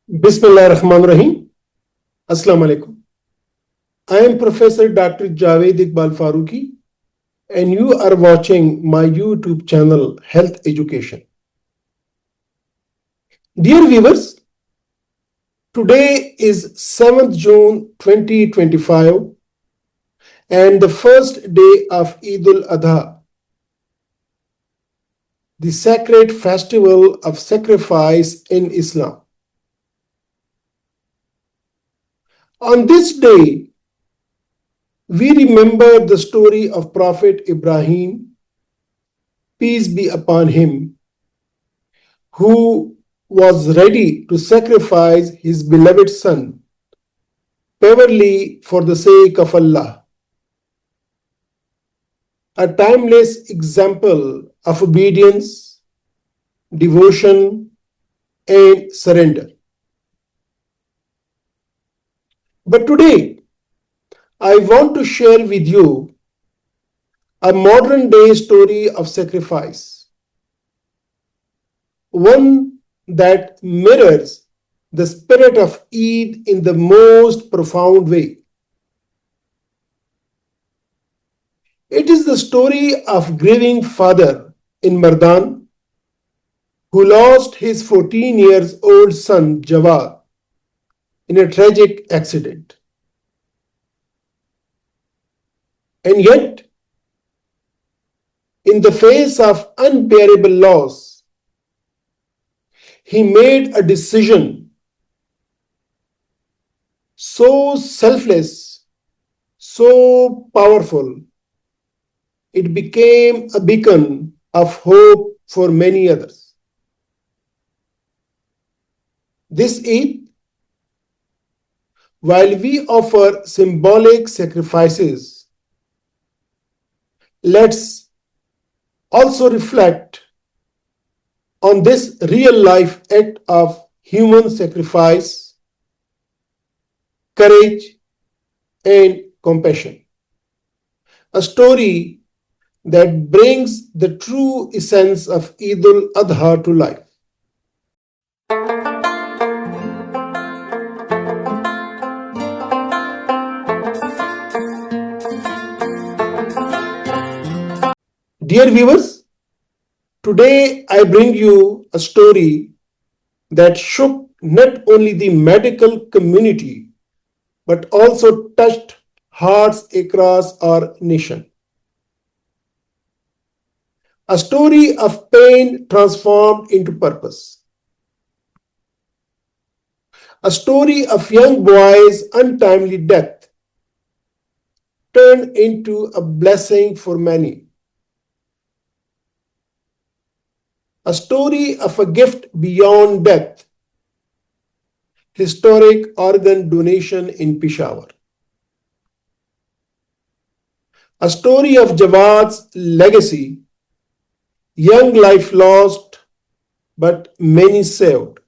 Bismillah Rahman Rahim. Assalamu alaikum. I am Professor Dr. Javed Iqbal FAROOQI, and you are watching my YouTube channel Health Education. Dear viewers, today is 7th June 2025 and the first day of Eid al-Adha, the sacred festival of sacrifice in Islam. On this day, we remember the story of Prophet Ibrahim, peace be upon him, who was ready to sacrifice his beloved son, purely for the sake of Allah. A timeless example of obedience, devotion, and surrender. But today, I want to share with you a modern day story of sacrifice, one that mirrors the spirit of Eid in the most profound way. It is the story of grieving father in Mardan who lost his 14 years old son Jawad in a tragic accident. And yet, in the face of unbearable loss, he made a decision so selfless, so powerful, it became a beacon of hope for many others. This Eid, while we offer symbolic sacrifices, let's also reflect on this real-life act of human sacrifice, courage, and compassion. A story that brings the true essence of Eid al-Adha to life. Dear viewers, today I bring you a story that shook not only the medical community but also touched hearts across our nation. A story of pain transformed into purpose. A story of young boys' untimely death turned into a blessing for many. A story of a gift beyond death, historic organ donation in Peshawar. A story of Jawad's legacy, young life lost, but many saved.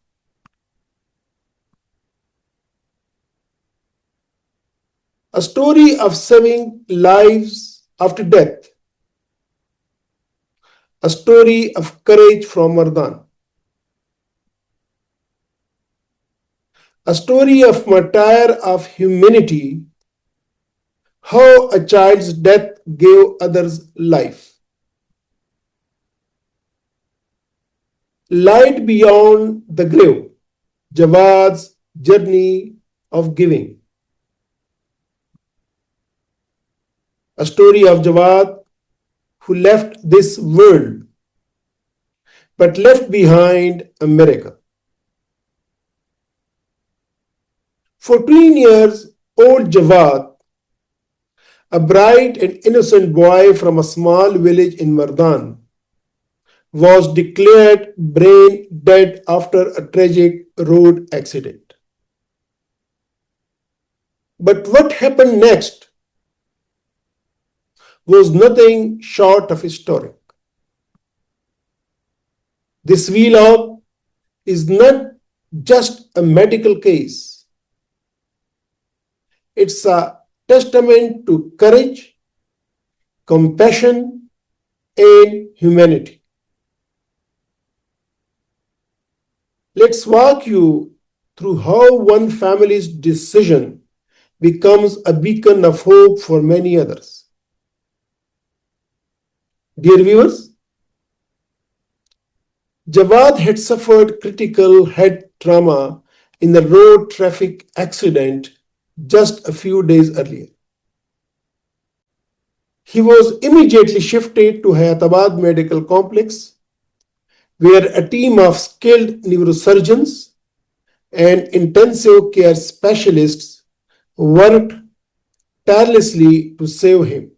A story of saving lives after death. A story of courage from Mardan. A story of martyr of humanity, how a child's death gave others life. Light beyond the grave, Jawad's journey of giving. A story of Jawad who left this world but left behind a miracle. 14 years old Jawad, a bright and innocent boy from a small village in Mardan, was declared brain dead after a tragic road accident. But what happened next was nothing short of historic. This vlog is not just a medical case. It's a testament to courage, compassion, and humanity. Let's walk you through how one family's decision becomes a beacon of hope for many others. Dear viewers, Jawad had suffered critical head trauma in a road traffic accident just a few days earlier. He was immediately shifted to Hayatabad Medical Complex, where a team of skilled neurosurgeons and intensive care specialists worked tirelessly to save him.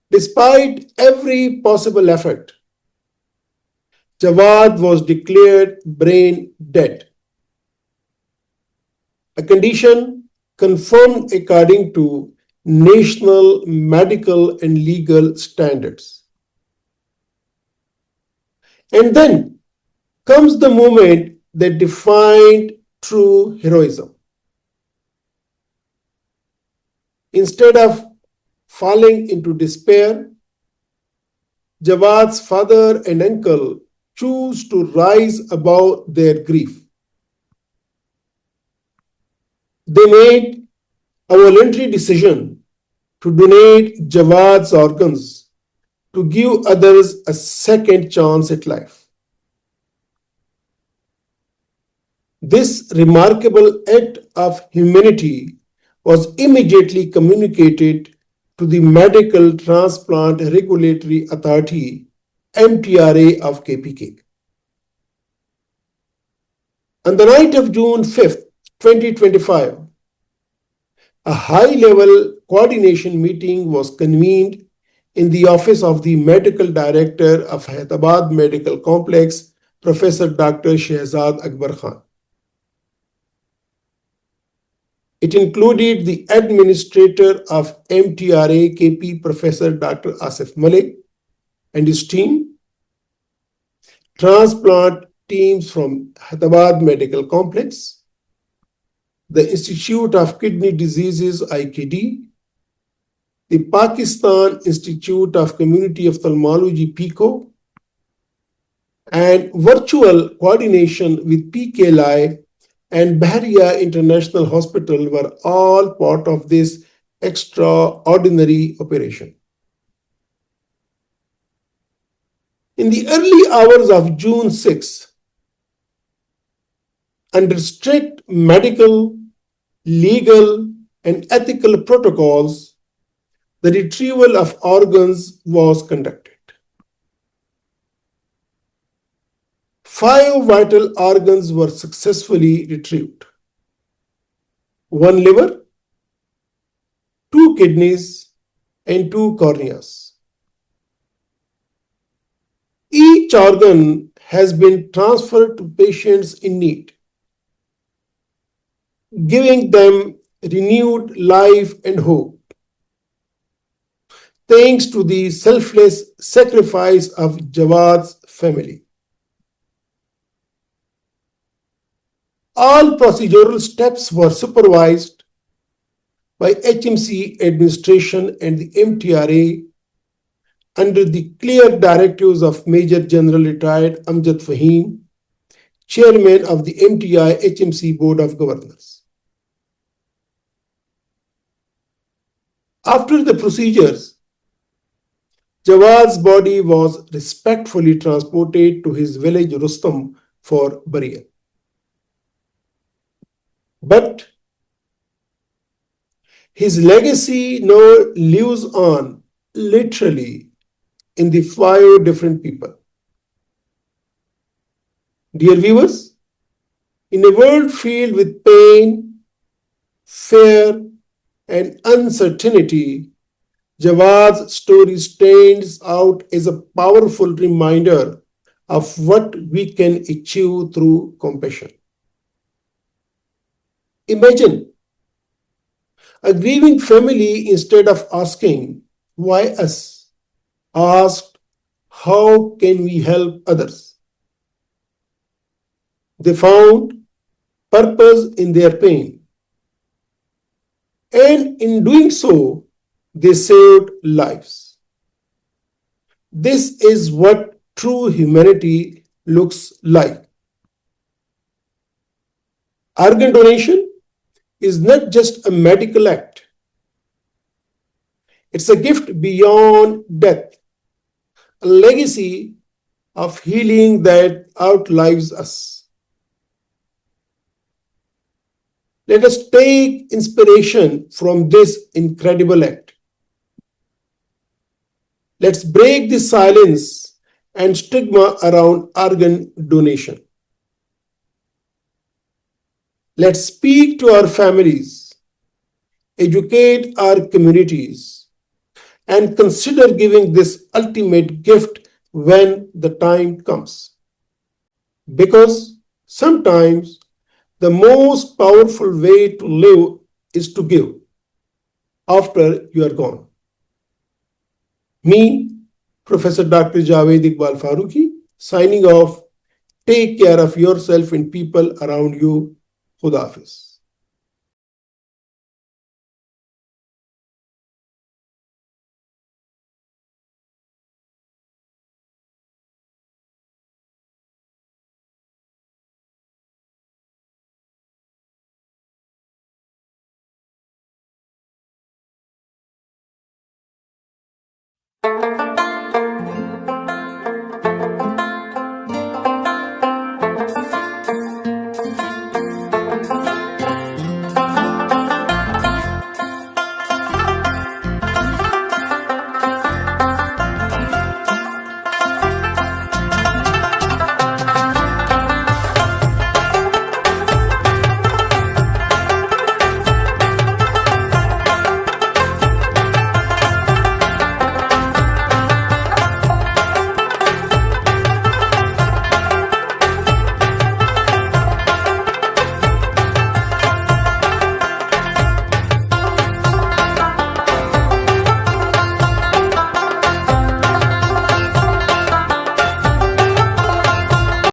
Despite every possible effort, Jawad was declared brain dead, a condition confirmed according to national medical and legal standards. And then comes the moment that defined true heroism. Instead of falling into despair, Jawad's father and uncle chose to rise above their grief. They made a voluntary decision to donate Jawad's organs to give others a second chance at life. This remarkable act of humanity was immediately communicated to the Medical Transplant Regulatory Authority (MTRA) of KPK. On the night of June 5th, 2025, a high-level coordination meeting was convened in the office of the Medical Director of Hyderabad Medical Complex, Professor Dr. Javed Iqbal Khan. It included the Administrator of MTRA KP, Professor Dr. Asif Malik, and his team, transplant teams from Hyderabad Medical Complex, the Institute of Kidney Diseases IKD, the Pakistan Institute of Community Ophthalmology PICO, and virtual coordination with PKLI and Bahria International Hospital were all part of this extraordinary operation. In the early hours of June 6, under strict medical, legal, and ethical protocols, the retrieval of organs was conducted. 5 vital organs were successfully retrieved: 1 liver, 2 kidneys, and 2 corneas. Each organ has been transferred to patients in need, giving them renewed life and hope, thanks to the selfless sacrifice of Jawad's family. All procedural steps were supervised by HMC administration and the MTRA under the clear directives of Major General Retired Amjad Fahim, Chairman of the MTI HMC Board of Governors. After the procedures, Jawad's body was respectfully transported to his village Rustam for burial. But his legacy now lives on, literally, in the 5 different people. Dear viewers, in a world filled with pain, fear, and uncertainty, Jawad's story stands out as a powerful reminder of what we can achieve through compassion. Imagine a grieving family, instead of asking, "Why us?" asked, "How can we help others?" They found purpose in their pain, and in doing so, they saved lives. This is what true humanity looks like. Organ donation is not just a medical act, it's a gift beyond death, a legacy of healing that outlives us. Let us take inspiration from this incredible act. Let's break the silence and stigma around organ donation. Let's speak to our families, educate our communities, and consider giving this ultimate gift when the time comes. Because sometimes the most powerful way to live is to give after you are gone. Me, Professor Dr. Javed Iqbal FAROOQI, signing off. Take care of yourself and people around you. Khuda Hafiz.